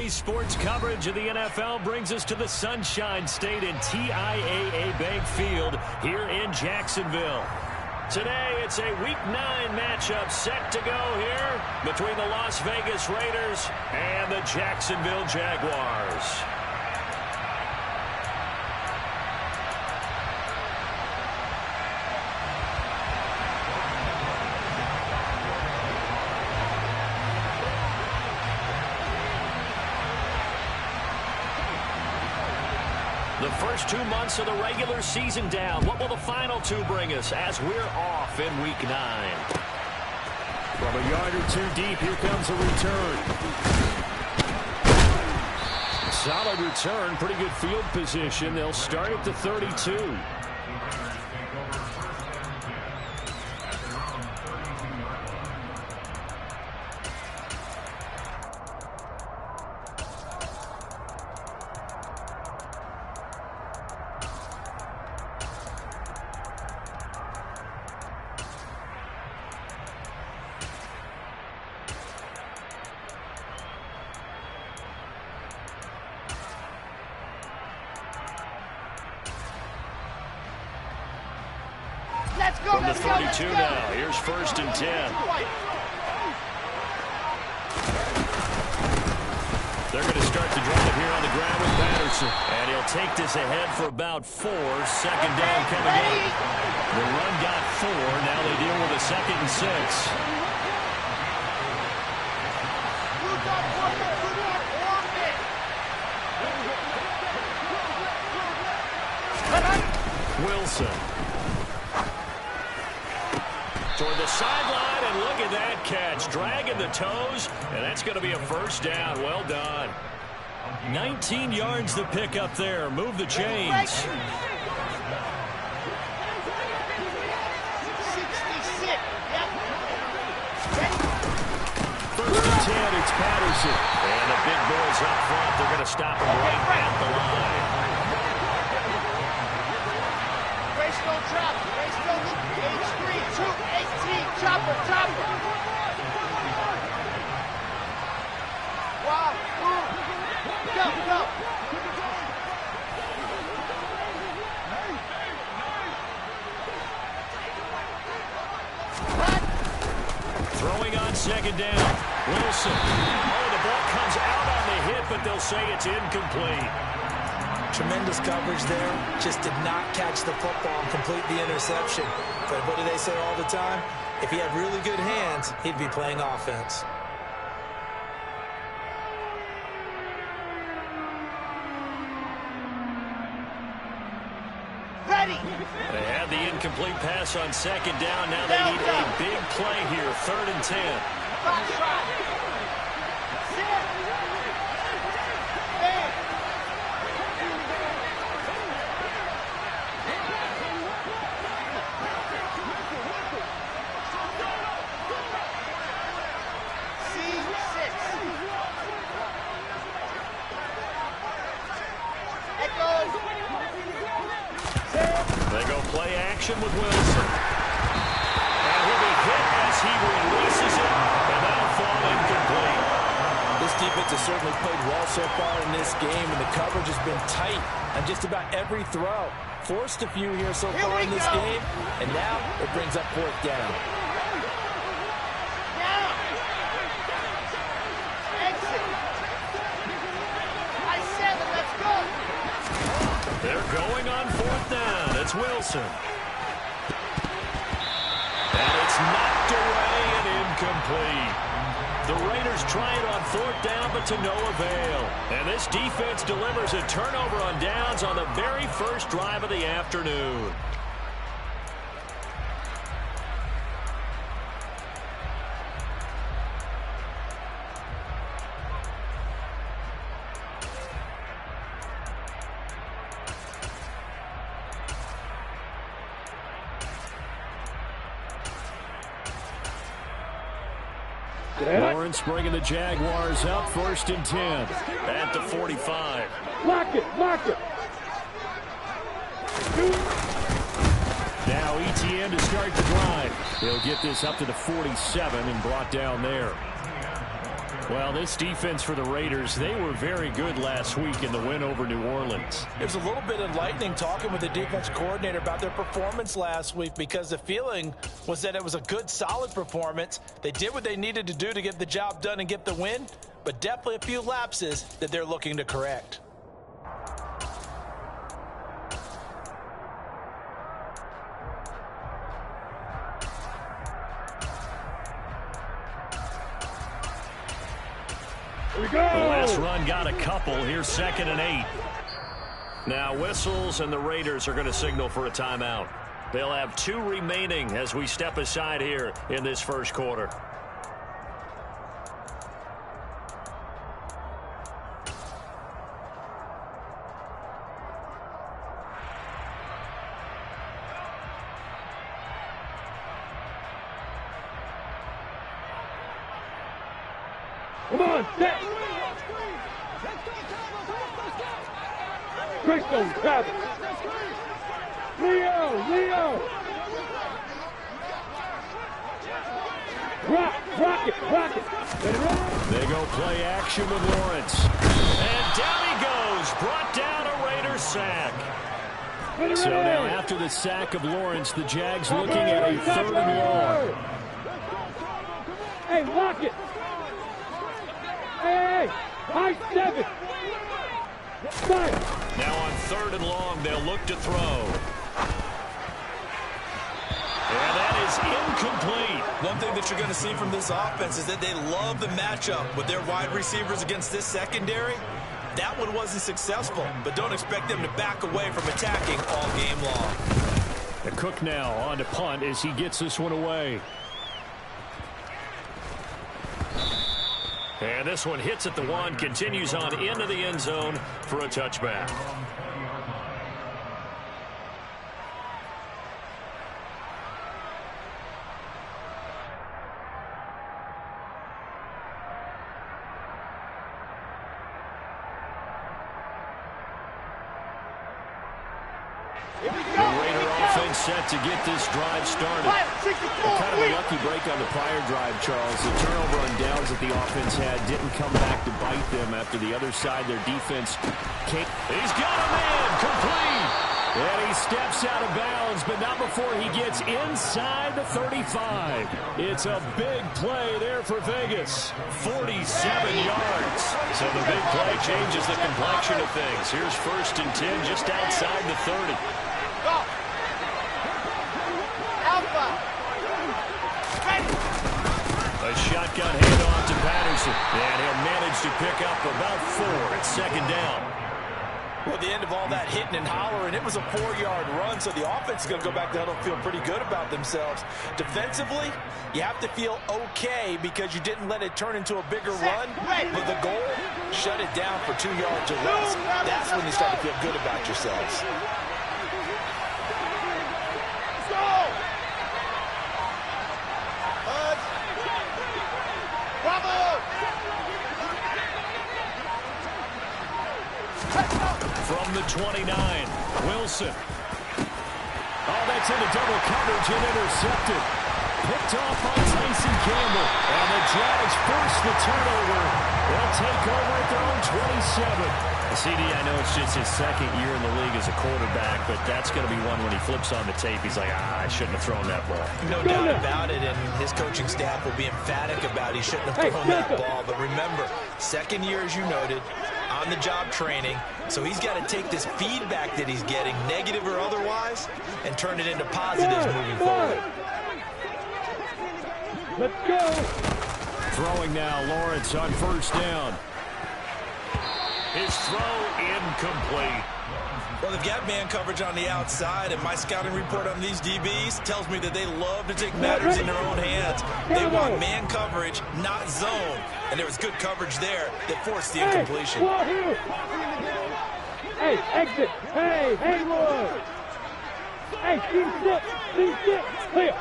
Today's sports coverage of the NFL brings us to the Sunshine State and TIAA Bank Field here in Jacksonville. Today, it's a Week 9 matchup set to go here between the Las Vegas Raiders and the Jacksonville Jaguars. The first 2 months of the regular season down. What will the final two bring us as we're off in Week 9? From a yard or two deep, here comes a return. Solid return, pretty good field position. They'll start at the 32. From the 32 now, here's 1st and 10. They're going to start the drive here on the ground with Patterson. And he'll take this ahead for about 4. Second down coming up. The run got 4. Now they deal with a 2nd and 6. Wilson. Toward the sideline, and look at that catch. Dragging the toes, and that's going to be a 1st down. Well done. 19 yards to pick up there. Move the chains. 66. Yep. 1st and 10, it's Patterson. And the big boys up front, they're going to stop him right at the line. Race no drop. Race no H3, 218, chopper. Wow, go. Throwing on 2nd down. Wilson. Oh, the ball comes out on the hit, but they'll say it's incomplete. Tremendous coverage there. Just did not catch the football and complete the interception. But what do they say all the time? If he had really good hands, he'd be playing offense. Ready. They had the incomplete pass on 2nd down. Now they need a big play here. 3rd and 10. Box try. Sit. Man. They go play action with Wilson. And he'll be hit as he releases it, and that'll fall incomplete. This defense has certainly played well so far in this game, and the coverage has been tight on just about every throw. Forced a few here so far in this game, and now it brings up 4th down. They're going on 4th down. It's Wilson. And it's knocked away and incomplete. The Raiders try it on 4th down, but to no avail. And this defense delivers a turnover on downs on the very first drive of the afternoon. Lawrence bringing the Jaguars up. 1st and 10 at the 45. Lock it. Now Etienne to start the drive. He'll get this up to the 47 and brought down there. Well, this defense for the Raiders, they were very good last week in the win over New Orleans. It was a little bit enlightening talking with the defense coordinator about their performance last week, because the feeling was that it was a good, solid performance. They did what they needed to do to get the job done and get the win, but definitely a few lapses that they're looking to correct. The last run got a couple. Here's 2nd and 8. Now whistles, and the Raiders are going to signal for a timeout. They'll have 2 remaining as we step aside here in this first quarter. Come on, set! Great zone, Travis! Leo! Rock it! They go play action with Lawrence. And down he goes, brought down a Raider sack. So now after the sack of Lawrence, the Jags looking at a 3rd and long. Hey, lock it! Hey, high 7. Now on 3rd and long, they'll look to throw. And that is incomplete. One thing that you're going to see from this offense is that they love the matchup with their wide receivers against this secondary. That one wasn't successful, but don't expect them to back away from attacking all game long. The Cook now on to punt as he gets this one away. And this one hits at the 1, continues on into the end zone for a touchback. Set to get this drive started. Kind of a lucky break on the prior drive, Charles. The turnover on downs that the offense had didn't come back to bite them after the other side. Their defense came. He's got a man complete. And he steps out of bounds, but not before he gets inside the 35. It's a big play there for Vegas. 47 yards. So the big play changes the complexion of things. Here's 1st and 10 just outside the 30. A shotgun handoff to Patterson. And he'll manage to pick up about 4 at 2nd down. Well, at the end of all that hitting and hollering, it was a 4-yard run, so the offense is going to go back to huddle and feel pretty good about themselves. Defensively, you have to feel okay because you didn't let it turn into a bigger run, but the goal, shut it down for 2 yards or less. That's when you start to feel good about yourselves. From the 29, Wilson. Oh, that's into double coverage and intercepted. Picked off by Tyson Campbell. And the Jags force the turnover. They'll take over at their own 27. CD, I know it's just his 2nd year in the league as a quarterback, but that's going to be one when he flips on the tape. He's like, I shouldn't have thrown that ball. No doubt about it, and his coaching staff will be emphatic about he shouldn't have thrown that ball. But remember, 2nd year, as you noted, on-the-job training, so he's got to take this feedback that he's getting, negative or otherwise, and turn it into positives moving forward. Let's go. Throwing now, Lawrence on 1st down. His throw incomplete. Well, they've got man coverage on the outside, and my scouting report on these DBs tells me that they love to take matters in their own hands. They want man coverage, not zone. And there was good coverage there that forced the incompletion. Hey, exit. Hey, Haywood. Hey, see, clear.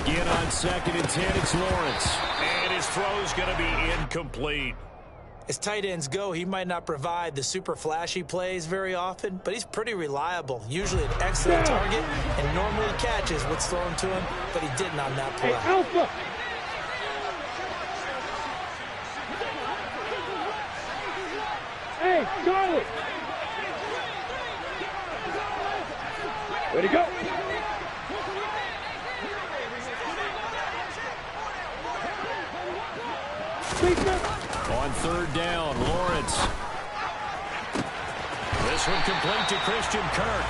Again on 2nd and 10, it's Lawrence. And his throw's going to be incomplete. As tight ends go, he might not provide the super flashy plays very often, but he's pretty reliable, usually an excellent target, and normally catches what's thrown to him, but he didn't on that play. Hey, Alpha! Hey, Charlie! Way to go! On third down, Lawrence. This one complete to Christian Kirk.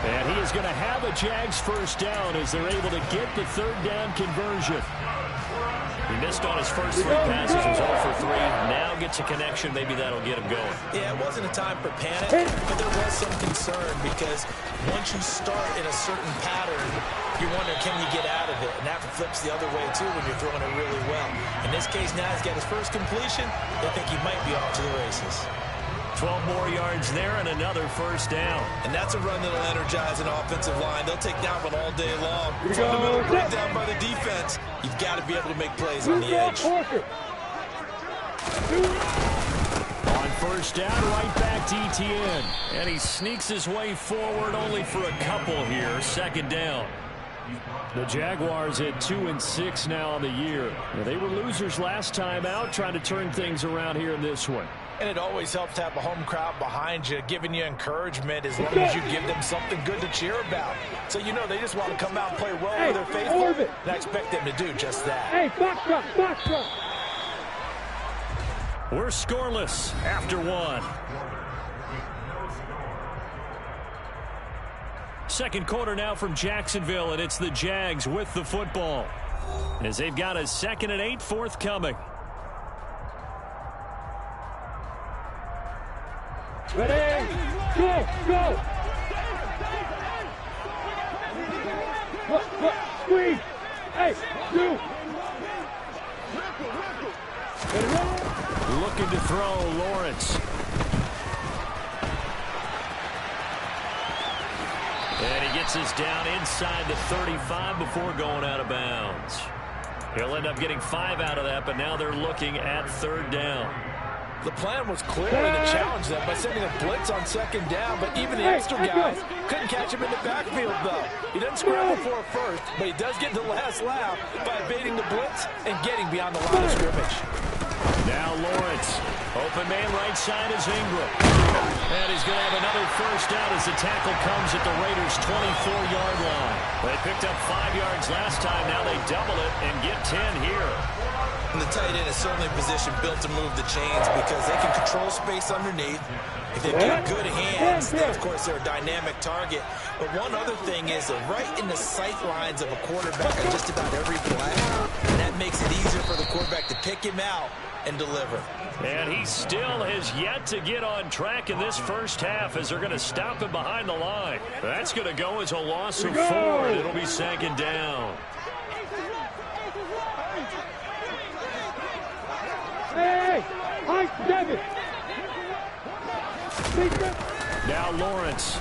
And he is going to have a Jags first down as they're able to get the third down conversion. He missed on his first 3 passes. He was 0 for 3. Now gets a connection. Maybe that'll get him going. Yeah, it wasn't a time for panic, but there was some concern because once you start in a certain pattern, you wonder, can you get out of it? And that flips the other way, too, when you're throwing it really well. In this case, now he's got his first completion. They think he might be off to the races. 12 more yards there and another first down. And that's a run that'll energize an offensive line. They'll take that one all day long. Fundamental breakdown by the defense. You've got to be able to make plays on the edge. On first down, right back to Etienne. And he sneaks his way forward only for a couple here. Second down. The Jaguars at 2-6 now on the year. They were losers last time out, trying to turn things around here in this one. And it always helps to have a home crowd behind you, giving you encouragement as long as you give them something good to cheer about. So you know they just want to come out and play well for their faithful, and I expect them to do just that. Hey, box up. We're scoreless after 1. Second quarter now from Jacksonville, and it's the Jags with the football as they've got a 2nd and 8 forthcoming. Ready? Go! Look, squeeze! Hey, two! Looking to throw, Lawrence. And he gets us down inside the 35 before going out of bounds. He'll end up getting 5 out of that, but now they're looking at third down. The plan was clearly to challenge them by sending a blitz on second down, but even the extra guys couldn't catch him in the backfield, though. He doesn't scramble for a first, but he does get the last laugh by evading the blitz and getting beyond the line of scrimmage. Now Lawrence. Open man right side is Ingram. And he's going to have another first down as the tackle comes at the Raiders' 24-yard line. They picked up 5 yards last time. Now they double it and get 10 here. And the tight end is certainly a position built to move the chains because they can control space underneath. If they've got good hands, then of course they're a dynamic target. But one other thing is they're right in the sight lines of a quarterback on just about every play. And that makes it easier for the quarterback to pick him out and deliver. And he still has yet to get on track in this first half as they're going to stop him behind the line. That's going to go as a loss of 4, and it'll be second down. Hey, high 7. Now Lawrence.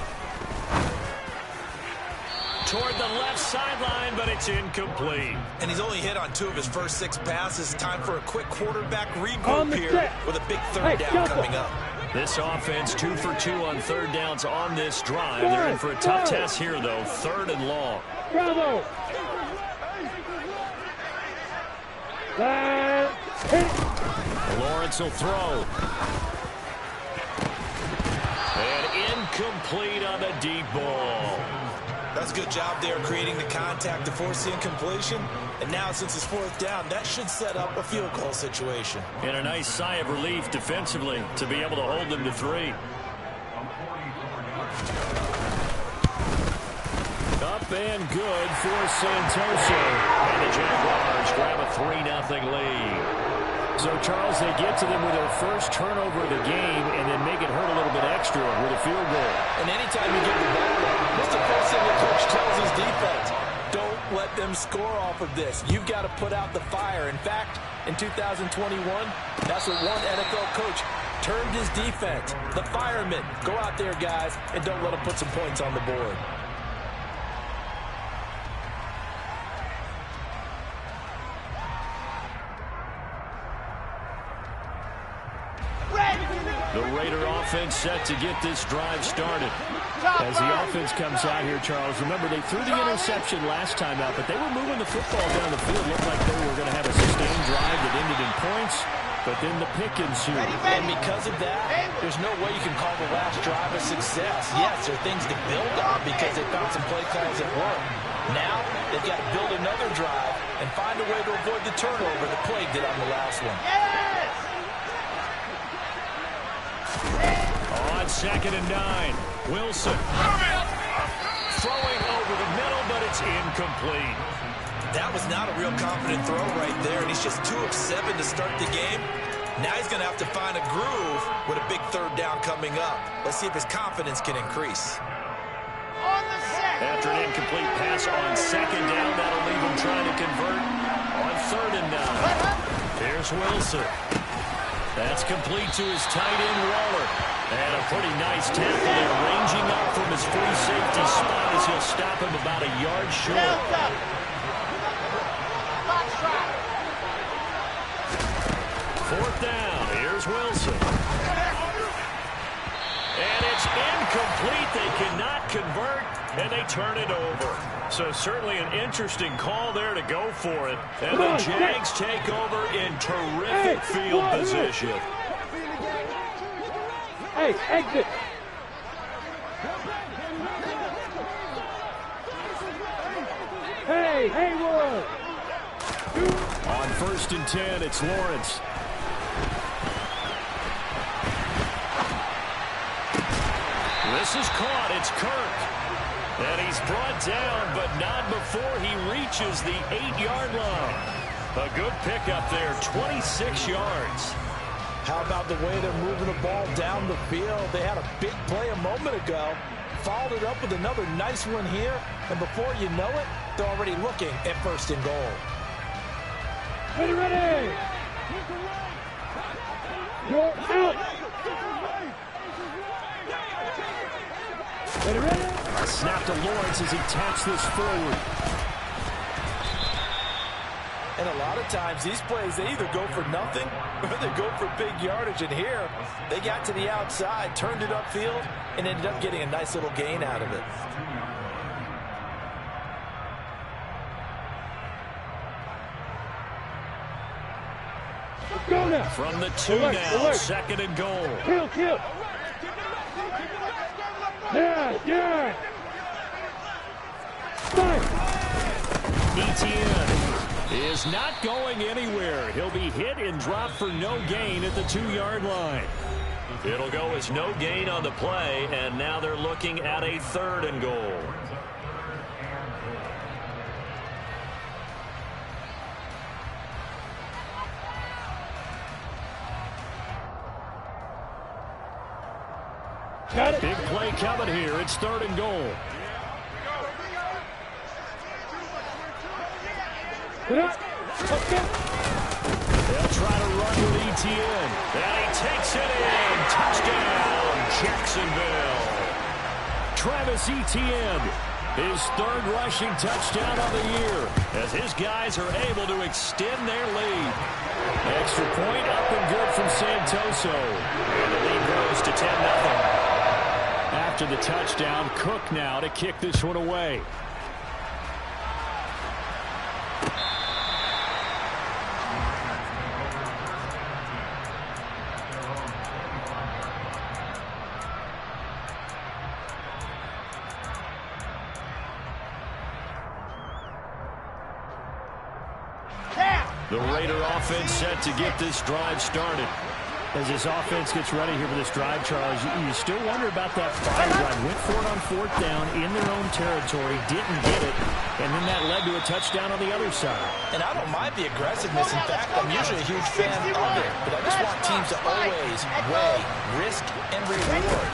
Toward the left sideline, but it's incomplete. And he's only hit on 2 of his first 6 passes. Time for a quick quarterback regroup here with a big third down coming up. This offense 2 for 2 on third downs on this drive. They're in for a tough test here, though. 3rd and long. Bravo. Lawrence will throw. And incomplete on the deep ball. That's a good job there creating the contact to force the incompletion. And now since it's 4th down, that should set up a field goal situation. And a nice sigh of relief defensively to be able to hold them to 3. Up and good for Santoso. And the Jaguars grab a 3-0 lead. So, Charles, they get to them with their first turnover of the game and then make it hurt a little bit extra with a field goal. And anytime you get the ball back, that's the first thing the coach tells his defense. Don't let them score off of this. You've got to put out the fire. In fact, in 2021, that's what one NFL coach termed his defense. The firemen. Go out there, guys, and don't let them put some points on the board. The Raider offense set to get this drive started. As the offense comes out here, Charles, remember they threw the interception last time out, but they were moving the football down the field. Looked like they were going to have a sustained drive that ended in points. but then the pick ensued. And because of that, there's no way you can call the last drive a success. Yes, there are things to build on because they found some play calls that work. Now, they've got to build another drive and find a way to avoid the turnover that plagued it on the last one. On 2nd and 9, Wilson. Throwing over the middle, but it's incomplete. That was not a real confident throw right there, and he's just 2 of 7 to start the game. Now he's going to have to find a groove with a big 3rd down coming up. Let's see if his confidence can increase. After an incomplete pass on 2nd down, that'll leave him trying to convert on 3rd and 9. Here's Wilson. That's complete to his tight end, Waller. And a pretty nice tackle there, ranging up from his free safety spot as he'll stop him about a yard short. 4th down. Here's Wilson. And it's incomplete. They cannot convert, and they turn it over. So certainly an interesting call there to go for it. And the Jags take over in terrific field position. Hey, exit. Hey, Haywood. On 1st and 10, it's Lawrence. This is caught. It's Kirk. And he's brought down, but not before he reaches the 8-yard line. A good pickup there, 26 yards. How about the way they're moving the ball down the field? They had a big play a moment ago, followed it up with another nice one here, and before you know it, they're already looking at 1st and goal. Ready, ready. You're out. Ready, ready. A snap to Lawrence as he taps this forward. And a lot of times, these plays, they either go for nothing or they go for big yardage. And here, they got to the outside, turned it upfield, and ended up getting a nice little gain out of it. Let's go now. From the 2 now, 2nd and goal. Kill. Yeah. Fine. Etienne is not going anywhere. He'll be hit and dropped for no gain at the 2-yard line. It'll go as no gain on the play, and now they're looking at a 3rd and goal. Got it. Big play coming here. It's 3rd and goal. Let's go. They'll try to run with Etienne. And he takes it in. Touchdown, Jacksonville. Travis Etienne, his 3rd rushing touchdown of the year, as his guys are able to extend their lead. Extra point up and good from Santoso. And the lead grows to 10-0. After the touchdown, Cook now to kick this one away. The Raider offense set to get this drive started. As this offense gets ready here for this drive, Charles, you still wonder about that fire drive. Went for it on 4th down in their own territory, didn't get it, and then that led to a touchdown on the other side. And I don't mind the aggressiveness. In fact, I'm usually a huge fan of it, but I just want teams to always weigh risk and reward.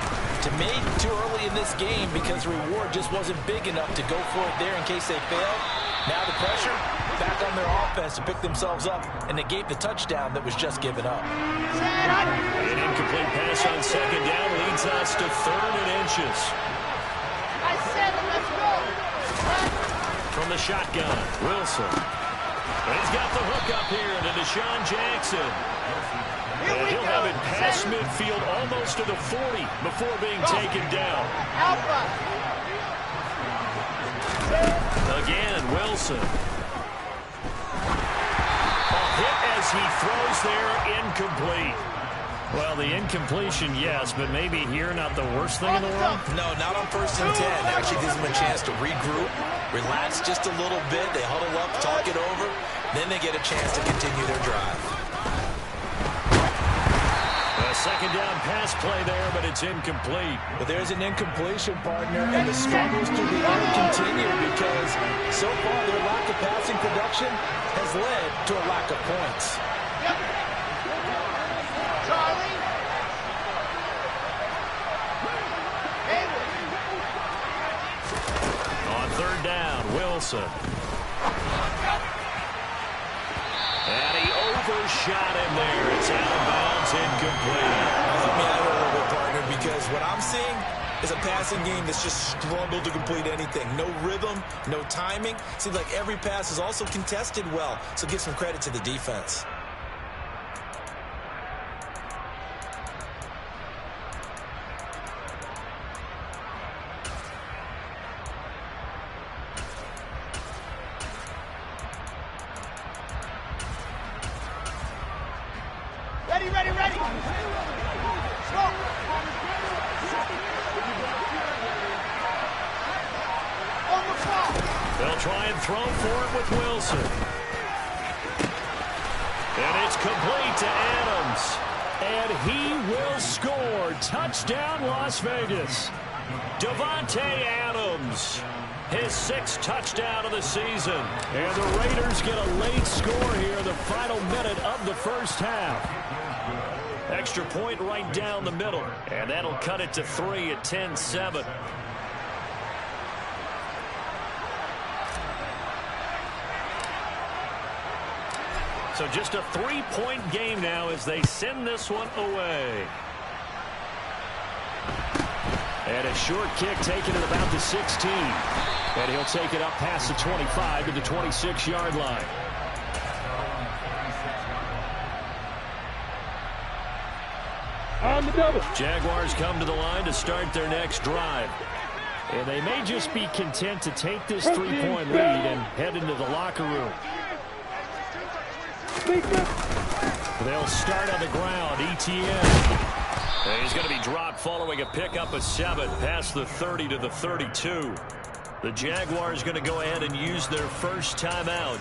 To me, too early in this game because reward just wasn't big enough to go for it there in case they failed. Now the pressure back on their offense to pick themselves up and negate the touchdown that was just given up. An incomplete pass on 2nd down leads us to 3rd and inches. Let's go. From the shotgun, Wilson. And he's got the hook up here to Deshaun Jackson. And he'll have it past midfield almost to the 40 before being taken down. Again, Wilson. A hit as as he throws there incomplete. Well, the incompletion, yes, but maybe here not the worst thing in the world? No, not on 1st and 10. Actually gives them a chance to regroup, relax just a little bit. They huddle up, talk it over. Then they get a chance to continue their drive. A second down pass play there, but it's incomplete. But there's an incompletion, partner, and the struggles through the air continue because so far their lack of passing production has led to a lack of points. Charlie. On 3rd down, Wilson. And he overshot him there. It's out of bounds, incomplete. Help me out a little bit, partner, because what I'm seeing is a passing game that's just struggled to complete anything. No rhythm, no timing. Seems like every pass is also contested well, so give some credit to the defense. Ready, ready, ready. Go. On the clock. They'll try and throw for it with Wilson. And it's complete to Adams. And he will score. Touchdown, Las Vegas. Davante Adams. His 6th touchdown of the season. And the Raiders get a late score here in the final minute of the first half. Extra point right down the middle. And that'll cut it to 3 at 10-7. So just a 3-point game now as they send this one away. And a short kick taken at about the 16. And he'll take it up past the 25 to the 26-yard line. On the double. Jaguars come to the line to start their next drive. And they may just be content to take this 3-point lead and head into the locker room. They'll start on the ground. ETN. And he's going to be dropped following a pickup of 7 past the 30 to the 32. The Jaguars going to go ahead and use their first timeout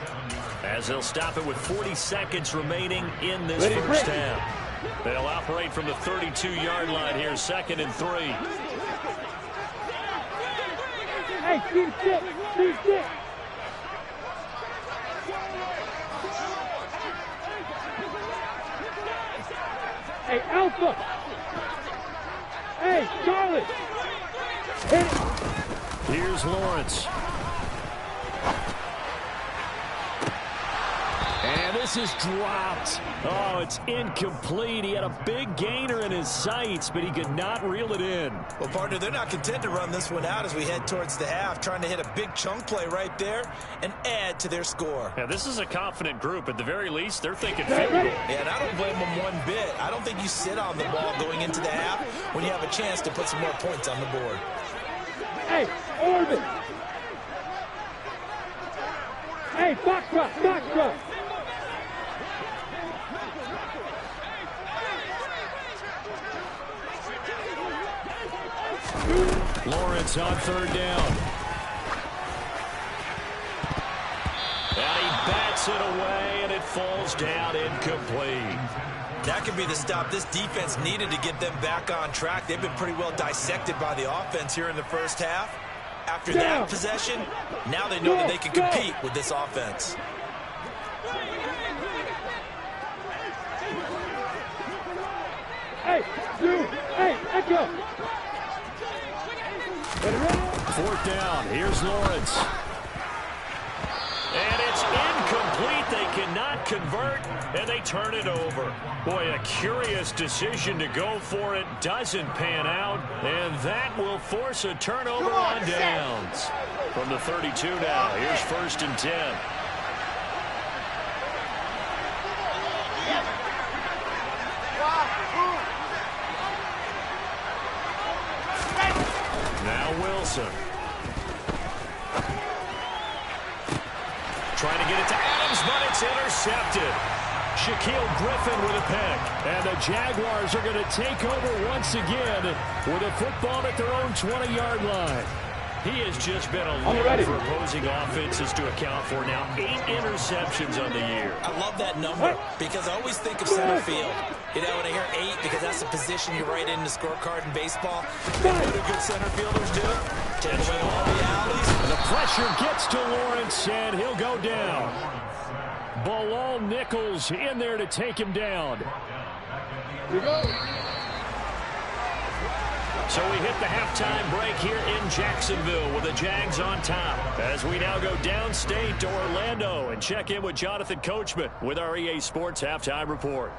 as they'll stop it with 40 seconds remaining in this first half. They'll operate from the 32-yard line here, 2nd and 3. Hey, keep stick, keep stick. Hey, Alpha. Hey, Charlie. Hit it. Here's Lawrence. And this is dropped. Oh, it's incomplete. He had a big gainer in his sights, but he could not reel it in. Well, partner, they're not content to run this one out as we head towards the half, trying to hit a big chunk play right there and add to their score. Yeah, this is a confident group. At the very least, they're thinking field goal. Yeah, and I don't blame them one bit. I don't think you sit on the ball going into the half when you have a chance to put some more points on the board. Hey, Orbit. Hey, Foxtrot, Foxtrot. Lawrence on 3rd down. And he bats it away, and it falls down incomplete. That could be the stop this defense needed to get them back on track. They've been pretty well dissected by the offense here in the first half. After that possession, now they know that they can compete with this offense. Hey, dude. Hey, echo. 4th down. Here's Lawrence. And it's incomplete. They cannot convert, and they turn it over. Boy, a curious decision to go for it. Doesn't pan out, and that will force a turnover on downs. From the 32 now, here's 1st and 10. Now Wilson. Trying to get it to Adams, but it's intercepted. Shaquille Griffin with a pick. And the Jaguars are going to take over once again with a football at their own 20-yard line. He has just been a leader for opposing offenses to account for now 8 interceptions on the year. I love that number because I always think of center field. You know, when I hear 8, because that's the position you write in the scorecard in baseball. And what do good center fielders do? Tend to win all the alleys. The pressure gets to Lawrence, and he'll go down. Bilal Nichols in there to take him down. Here we go. So we hit the halftime break here in Jacksonville with the Jags on top. As we now go downstate to Orlando and check in with Jonathan Coachman with our EA Sports Halftime Report.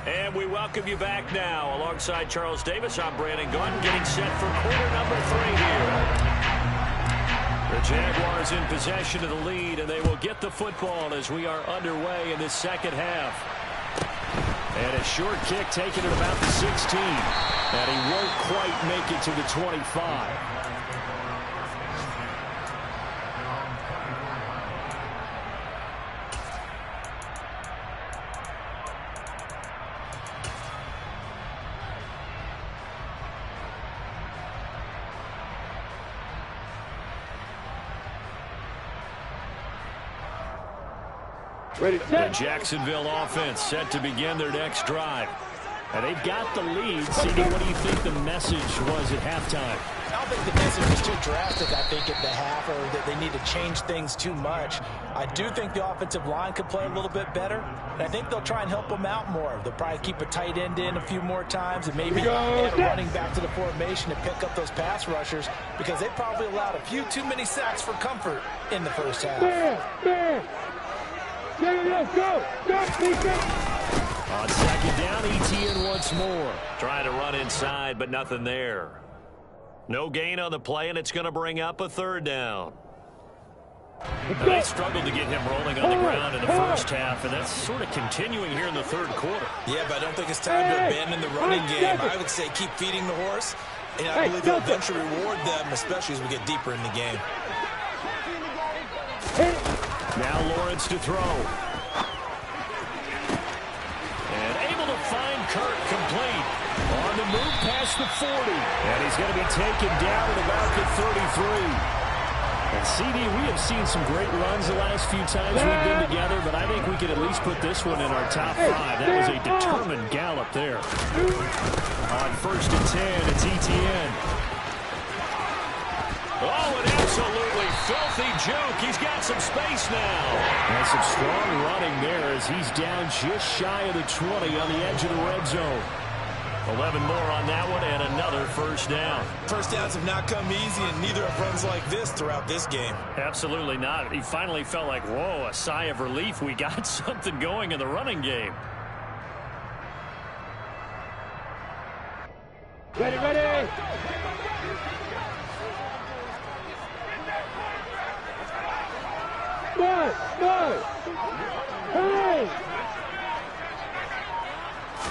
And we welcome you back now. Alongside Charles Davis, I'm Brandon Gunn, getting set for quarter number 3 here. The Jaguars in possession of the lead, and they will get the football as we are underway in this second half. And a short kick taken at about the 16. And he won't quite make it to the 25. Ready, The Jacksonville offense set to begin their next drive. And they've got the lead. CD, what do you think the message was at halftime? I don't think the message was too drastic, I think, at the half, or that they need to change things too much. I do think the offensive line could play a little bit better, and I think they'll try and help them out more. They'll probably keep a tight end in a few more times and maybe add a running back to the formation to pick up those pass rushers, because they probably allowed a few too many sacks for comfort in the first half. Go! On second down, Etienne once more. Trying to run inside, but nothing there. No gain on the play, and it's going to bring up a third down. Now, they struggled to get him rolling on the ground in the first half, and that's sort of continuing here in the third quarter. Yeah, but I don't think it's time to abandon the running game. I would say keep feeding the horse, and I believe they'll eventually reward them, especially as we get deeper in the game. Now Lawrence to throw. And able to find Kirk complete. On the move past the 40. And he's going to be taken down at about the 33. And CD, we have seen some great runs the last few times we've been together, but I think we could at least put this one in our top 5. That was a determined gallop there. On first and 10, it's Etienne. Oh, an absolutely filthy juke. He's got some space now. And some strong running there as he's down just shy of the 20 on the edge of the red zone. 11 more on that one and another first down. First downs have not come easy, and neither have runs like this throughout this game. Absolutely not. He finally felt like, whoa, a sigh of relief. We got something going in the running game. Ready! Go! Hey!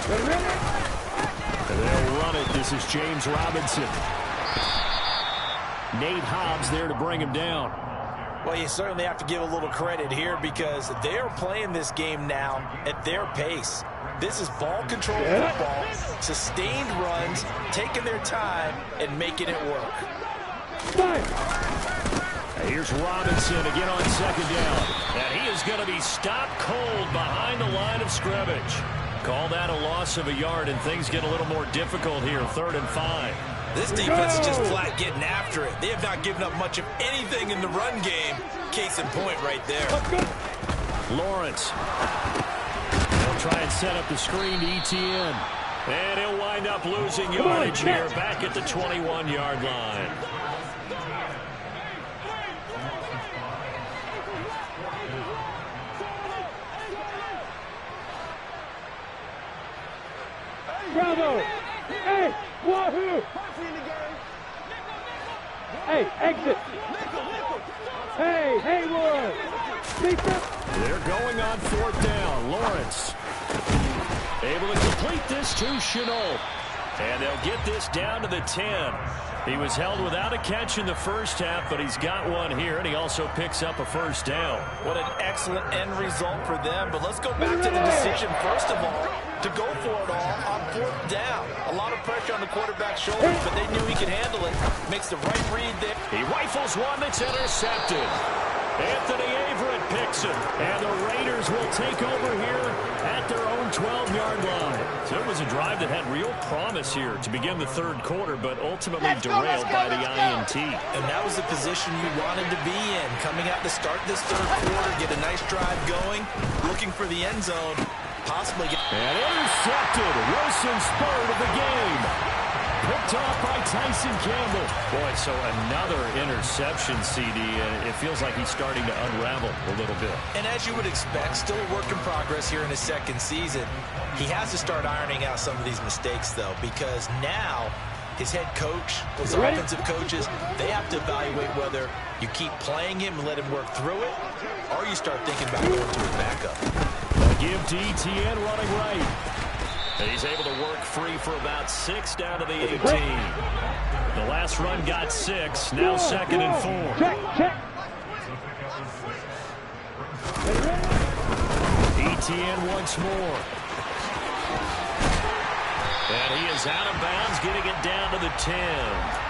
Ready? And they'll run it. This is James Robinson. Nate Hobbs there to bring him down. Well, you certainly have to give a little credit here because they are playing this game now at their pace. This is ball control football, sustained runs, taking their time, and making it work. Here's Robinson again on second down. And he is going to be stopped cold behind the line of scrimmage. Call that a loss of a yard, and things get a little more difficult here, 3rd and 5. This defense is just flat getting after it. They have not given up much of anything in the run game. Case in point right there. Lawrence. They'll try and set up the screen to Etienne. And he'll wind up losing yardage here back at the 21-yard line. Bravo! Hey! Wahoo! Hey, exit! Hey, Haywood! They're going on 4th down. Lawrence. Able to complete this to Chenault. And they'll get this down to the 10. He was held without a catch in the first half, but he's got one here, and he also picks up a first down. What an excellent end result for them. But let's go back to the decision, first of all, to go for it all on 4th down. A lot of pressure on the quarterback's shoulders, but they knew he could handle it. Makes the right read there. He rifles one that's intercepted. Anthony Averett picks it, and the Raiders will take over here at their own 12-yard line. So it was a drive that had real promise here to begin the third quarter, but ultimately derailed by the INT. And that was the position you wanted to be in. Coming out to start this third quarter, get a nice drive going, looking for the end zone, possibly get... And intercepted. Wilson spurred of the game. Picked off by Tyson Campbell. Boy, so another interception, CD, and it feels like he's starting to unravel a little bit. And as you would expect, still a work in progress here in his second season. He has to start ironing out some of these mistakes, though, because now his head coach, those offensive coaches, they have to evaluate whether you keep playing him and let him work through it, or you start thinking about going to his backup. Give to ETN running right. He's able to work free for about 6 down to the 18. The last run got 6. Now 2nd and 4. Check. ETN once more. And he is out of bounds, getting it down to the 10.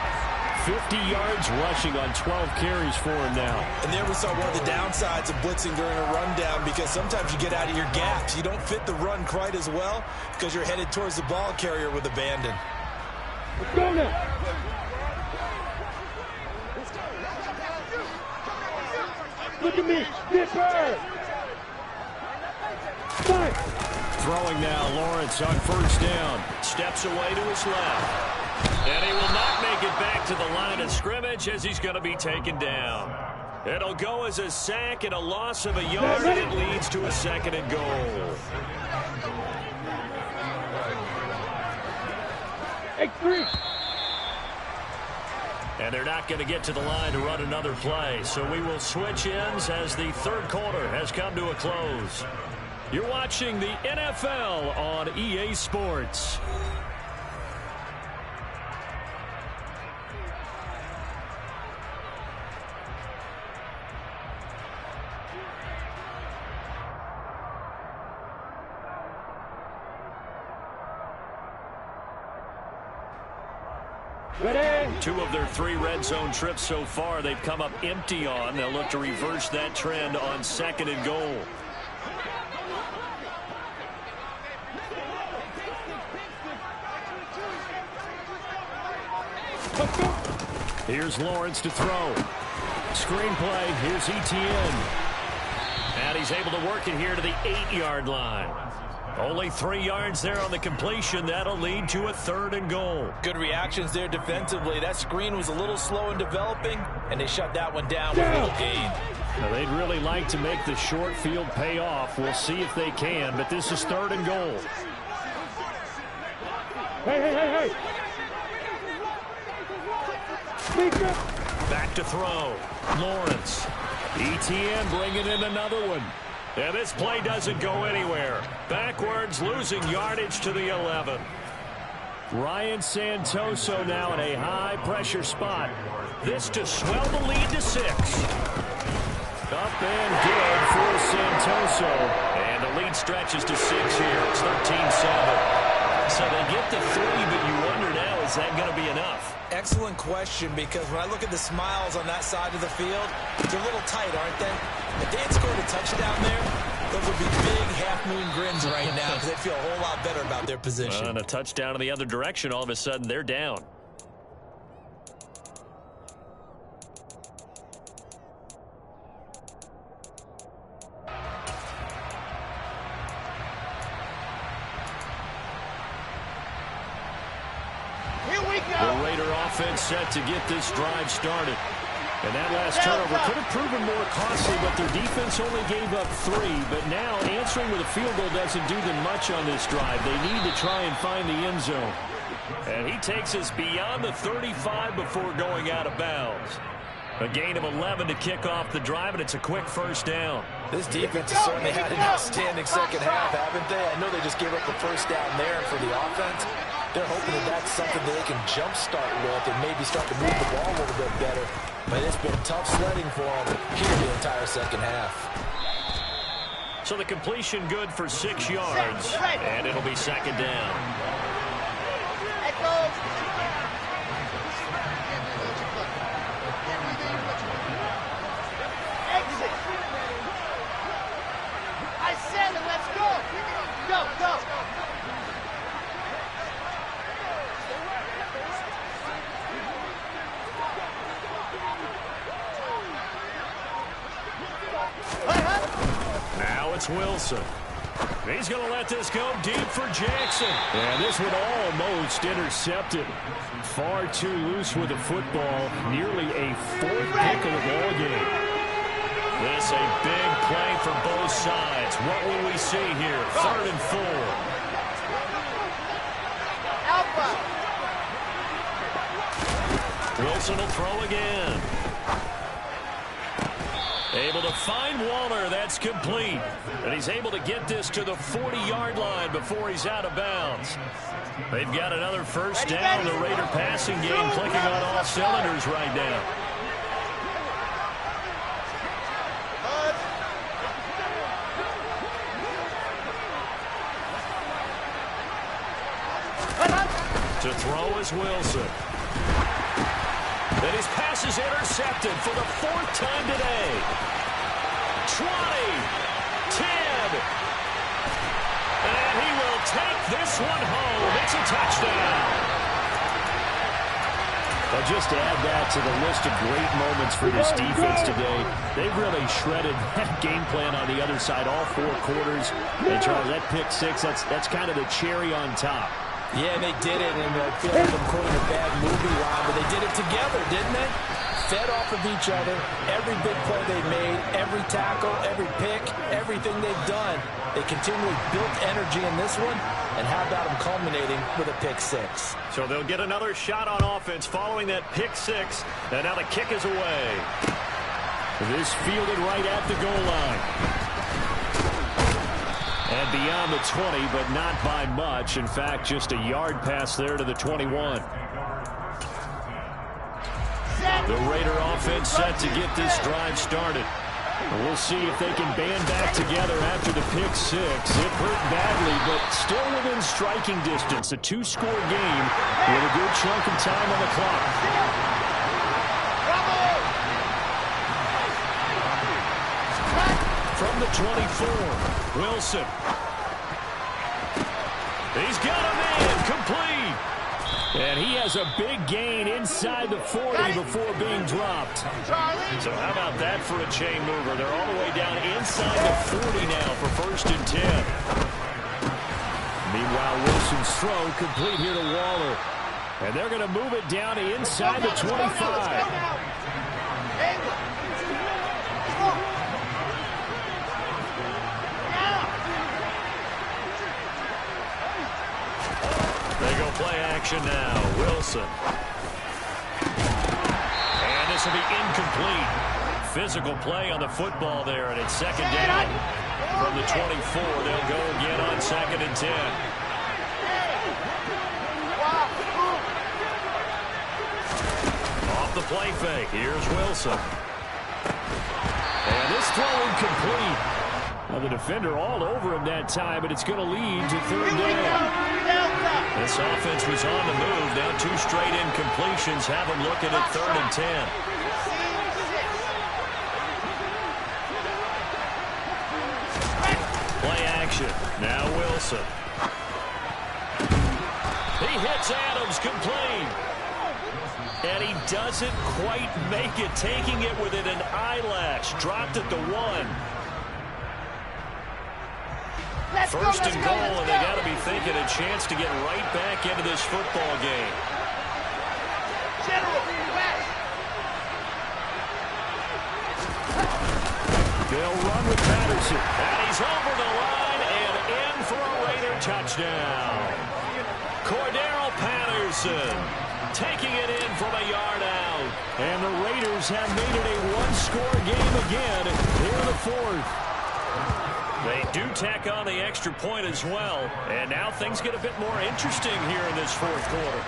50 yards rushing on 12 carries for him now. And there we saw one of the downsides of blitzing during a rundown, because sometimes you get out of your gaps. You don't fit the run quite as well because you're headed towards the ball carrier with abandon. Let's go now. Look at me. Dipper. Fight. Throwing now, Lawrence on 1st down. Steps away to his left. And he will not make it back to the line of scrimmage as he's going to be taken down. It'll go as a sack and a loss of a yard, and it leads to a 2nd and goal. X3. And they're not going to get to the line to run another play, so we will switch ends as the third quarter has come to a close. You're watching the NFL on EA Sports. Ready? 2 of their 3 red zone trips so far they've come up empty on. They'll look to reverse that trend on 2nd and goal. Here's Lawrence to throw. Screenplay. Here's ETN. And he's able to work it here to the 8-yard line. Only 3 yards there on the completion. That'll lead to a 3rd and goal. Good reactions there defensively. That screen was a little slow in developing, and they shut that one down with a little gain. Now, they'd really like to make the short field pay off. We'll see if they can, but this is 3rd and goal. Hey. Speaker. Back to throw. Lawrence. ETN bringing in another one. And this play doesn't go anywhere. Backwards, losing yardage to the 11. Ryan Santoso now in a high-pressure spot. This to swell the lead to 6. Up and good for Santoso. And the lead stretches to 6 here. It's 13-7. So they get the 3, but you wonder now, is that going to be enough? Excellent question, because when I look at the smiles on that side of the field, they're a little tight, aren't they? If they had scored a touchdown there, those would be big half-moon grins right now because they feel a whole lot better about their position. And a touchdown in the other direction, all of a sudden they're down. The Raider offense set to get this drive started. And that last turnover could have proven more costly, but their defense only gave up 3. But now answering with a field goal doesn't do them much on this drive. They need to try and find the end zone. And he takes us beyond the 35 before going out of bounds. A gain of 11 to kick off the drive, and it's a quick first down. This defense has certainly had an outstanding second half, haven't they? I know they just gave up the first down there for the offense. They're hoping that that's something that they can jumpstart with and maybe start to move the ball a little bit better. But it's been tough sledding for them here the entire second half. So the completion good for 6 yards, and it'll be second down. Now it's Wilson. He's going to let this go deep for Jackson. And this one almost intercepted. Far too loose with the football. Nearly a 4th pick of the ball game. This a big play for both sides. What will we see here? 3rd and 4. Wilson will throw again. Able to find Waller. That's complete. And he's able to get this to the 40-yard line before he's out of bounds. They've got another first down. The Raider passing game clicking on all cylinders right now. To throw is Wilson. And his pass is intercepted for the 4th time today. 20, 10. And he will take this one home. It's a touchdown. Well, just to add that to the list of great moments for this defense today, they've really shredded that game plan on the other side all 4 quarters. And Charles, that pick 6, that's kind of the cherry on top. Yeah, they did it, and I feel like I'm quoting a bad movie line, but they did it together, didn't they? Fed off of each other, every big play they made, every tackle, every pick, everything they've done. They continually built energy in this one, and how about them culminating with a pick 6? So they'll get another shot on offense following that pick 6, and now the kick is away. This fielded right at the goal line. And beyond the 20, but not by much. In fact, just a yard pass there to the 21. The Raider offense set to get this drive started. We'll see if they can band back together after the pick 6. It hurt badly, but still within striking distance. A 2-score game with a good chunk of time on the clock. From the 24, Wilson. He's got him in, complete. And he has a big gain inside the 40 before being dropped. So how about that for a chain mover? They're all the way down inside the 40 now for 1st and 10. Meanwhile, Wilson's throw complete here to Waller. And they're going to move it down to inside the 25. They go play action now. Wilson. And this will be incomplete. Physical play on the football there, and it's 2nd down. From the 24, they'll go again on 2nd and 10. Off the play fake. Here's Wilson. And this throw incomplete. Well, the defender all over him that time, but it's going to lead to 3rd down. This offense was on the move. Now 2 straight incompletions have them looking at 3rd and 10. Play action. Now Wilson. He hits Adams complete. And he doesn't quite make it, taking it within an eyelash. Dropped at the 1. 1st and goal, and they got to be thinking a chance to get right back into this football game. They'll run with Patterson. And he's over the line and in for a Raider touchdown. Cordero Patterson taking it in from a yard out. And the Raiders have made it a one-score game again here in the fourth. They do tack on the extra point as well. And now things get a bit more interesting here in this fourth quarter.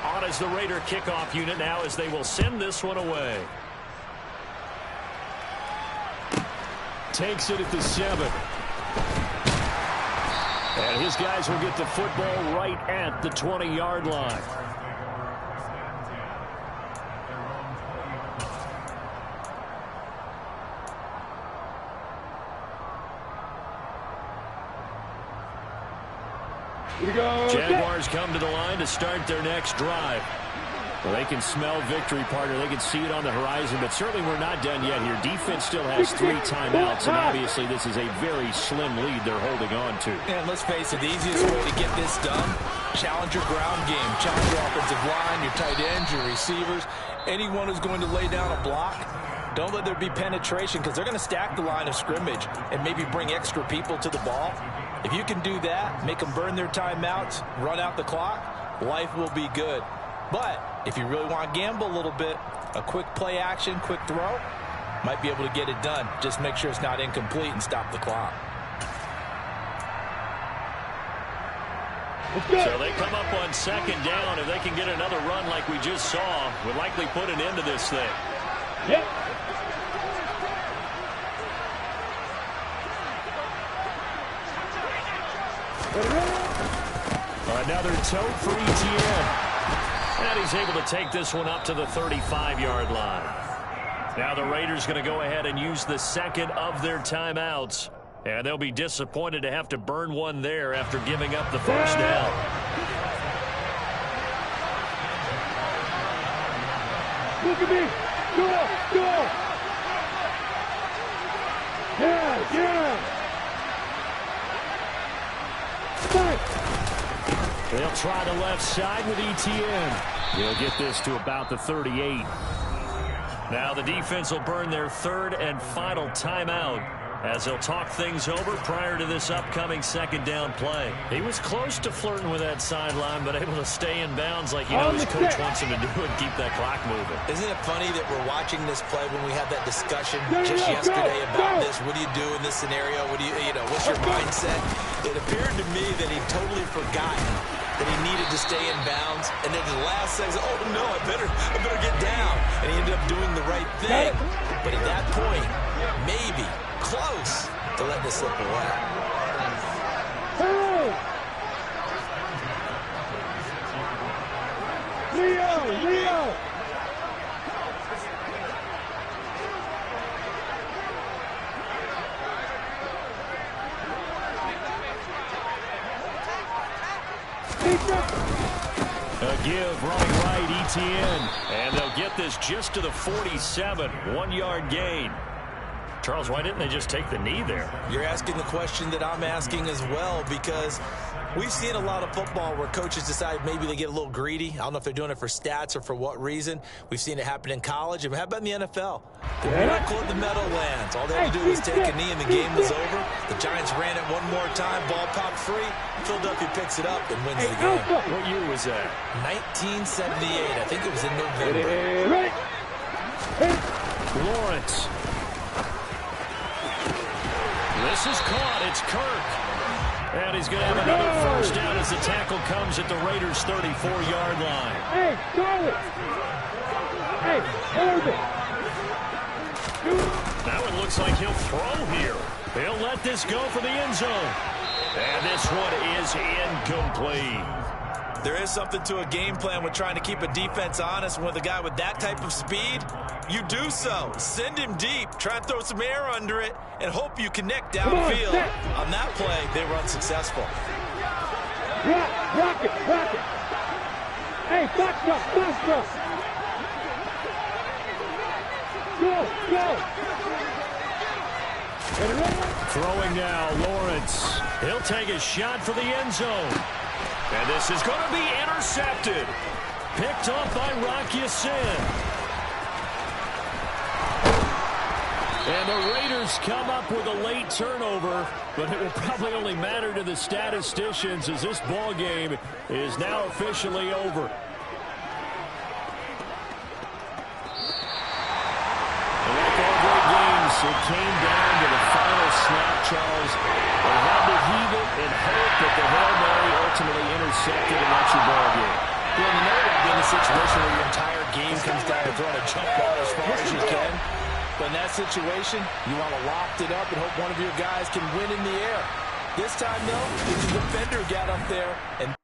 On as the Raider kickoff unit now as they will send this one away. Takes it at the 7. And his guys will get the football right at the 20-yard line. Jaguars come to the line to start their next drive. Well, they can smell victory, partner. They can see it on the horizon, but certainly we're not done yet here. Defense still has 3 timeouts, and obviously this is a very slim lead they're holding on to. And let's face it, the easiest way to get this done, challenge your ground game. Challenge your offensive line, your tight ends, your receivers, anyone who's going to lay down a block. Don't let there be penetration because they're going to stack the line of scrimmage and maybe bring extra people to the ball. If you can do that, make them burn their timeouts, run out the clock, life will be good. But if you really want to gamble a little bit, a quick play action, quick throw, might be able to get it done. Just make sure it's not incomplete and stop the clock. So they come up on second down. If they can get another run like we just saw, would likely put an end to this thing. Yep. Another tote for ETN. And he's able to take this one up to the 35-yard line. Now the Raiders going to go ahead and use the second of their timeouts. And they'll be disappointed to have to burn one there after giving up the first down. Look at me. Go. Yeah. Fight. They'll try the left side with ETN. He'll get this to about the 38. Now the defense will burn their third and final timeout as they'll talk things over prior to this upcoming second down play. He was close to flirting with that sideline, but able to stay in bounds like he knows coach wants him to do and keep that clock moving. Isn't it funny that we're watching this play when we had that discussion just yesterday about this? What do you do in this scenario? What do you know, what's your mindset? It appeared to me that he'd totally forgotten that he needed to stay in bounds, and then the last second, oh no, I better get down. And he ended up doing the right thing. But at that point, maybe close to letting this slip away. Leo! A give, running right, ETN. And they'll get this just to the 47, 1-yard gain. Charles, why didn't they just take the knee there? You're asking the question that I'm asking as well, because we've seen a lot of football where coaches decide maybe they get a little greedy. I don't know if they're doing it for stats or for what reason. We've seen it happen in college. And how about in the NFL? The miracle of the Meadowlands. All they had to do was take a knee and the game was over. The Giants ran it one more time. Ball popped free. Philadelphia picks it up and wins the game. What year was that? 1978. I think it was in November. Lawrence. This is caught. It's Kirk. And he's going to have another first down as the tackle comes at the Raiders' 34-yard line. Hey, throw it. Hey, hold it. Now it looks like he'll throw here. He'll let this go for the end zone. And this one is incomplete. There is something to a game plan with trying to keep a defense honest. With a guy with that type of speed, you do so. Send him deep. Try and throw some air under it and hope you connect downfield. On that play, they were unsuccessful. Rock it. Hey, box up. Go. Throwing now, Lawrence. He'll take a shot for the end zone. And this is going to be intercepted. Picked off by Rock Ya-Sin. And the Raiders come up with a late turnover, but it will probably only matter to the statisticians as this ball game is now officially over. it came down to the final snap, Charles. They had to heave it and hope that the Hail Mary ultimately intercepted, and that's your ball game. Well, you know that being a situation where your entire game comes down to throwing a jump ball as far as you can. But in that situation, you want to loft it up and hope one of your guys can win in the air. This time, though, the defender got up there and